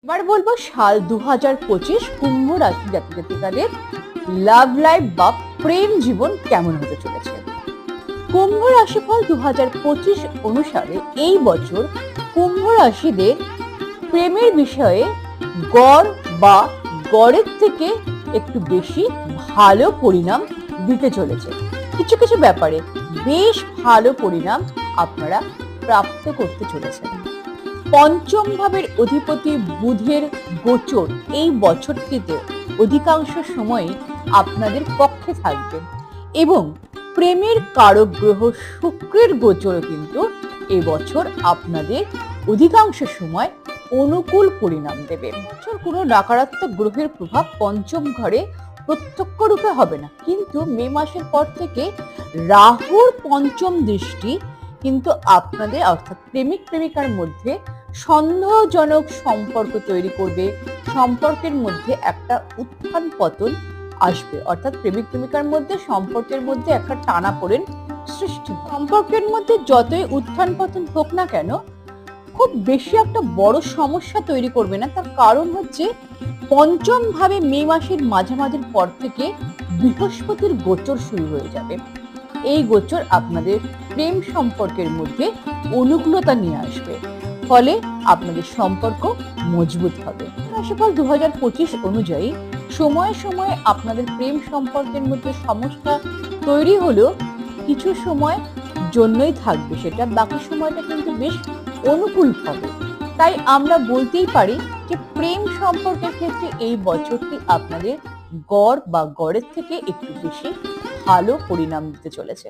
এবার বলবো সাল 2025 কুম্ভ রাশি জাতক জাতিকাদের লাভ লাইফ বা প্রেম জীবন কেমন হতে চলেছে। কুম্ভ রাশিফল 2025 অনুসারে এই বছর কুম্ভ রাশিদের প্রেমের বিষয়ে গড় বা গড়ের থেকে একটু বেশি ভালো পরিণাম দিতে চলেছে। কিছু কিছু ব্যাপারে বেশ ভালো পরিণাম আপনারা প্রাপ্ত করতে চলেছেন। পঞ্চম ভাবের অধিপতি বুধের গোচর এই বছরটিতে অধিকাংশ সময় আপনাদের পক্ষে থাকবে এবং প্রেমের কারক গ্রহ শুক্রের গোচরও কিন্তু এবছর আপনাদের অধিকাংশ সময় অনুকূল পরিণাম দেবে। কোনো নকারাত্মক গ্রহের প্রভাব পঞ্চম ঘরে প্রত্যক্ষ রূপে হবে না, কিন্তু মে মাসের পর থেকে রাহুর পঞ্চম দৃষ্টি কিন্তু আপনাদের অর্থাৎ প্রেমিক প্রেমিকার মধ্যে সন্দেহজনক সম্পর্ক তৈরি করবে। সম্পর্কের মধ্যে একটা উত্থান পতন আসবে, অর্থাৎ প্রেমিক প্রেমিকার মধ্যে সম্পর্কের মধ্যে একটা টানাপোড়েন সৃষ্টি হবে। সম্পর্কের মধ্যে যতই উত্থান পতন হোক না কেন খুব বেশি একটা বড় সমস্যা তৈরি করবে না। তার কারণ হচ্ছে পঞ্চম ভাবে মে মাসের মাঝামাঝির পর থেকে বৃহস্পতির গোচর শুরু হয়ে যাবে। এই গোচর আপনাদের প্রেম সম্পর্কের মধ্যে অনুকূলতা নিয়ে আসবে, ফলে আপনাদের সম্পর্ক মজবুত হবে। রাশিফল 2025 অনুযায়ী সময়ে সময়ে আপনাদের প্রেম সম্পর্কের মধ্যে সমস্যা তৈরি হলেও কিছু সময় জন্যই থাকবে, সেটা বাকি সময়টা কিন্তু বেশ অনুকূল হবে। তাই আমরা বলতেই পারি যে প্রেম সম্পর্কের ক্ষেত্রে এই বছরটি আপনাদের গড় বা গড়ের থেকে একটু বেশি ভালো পরিণাম দিতে চলেছে।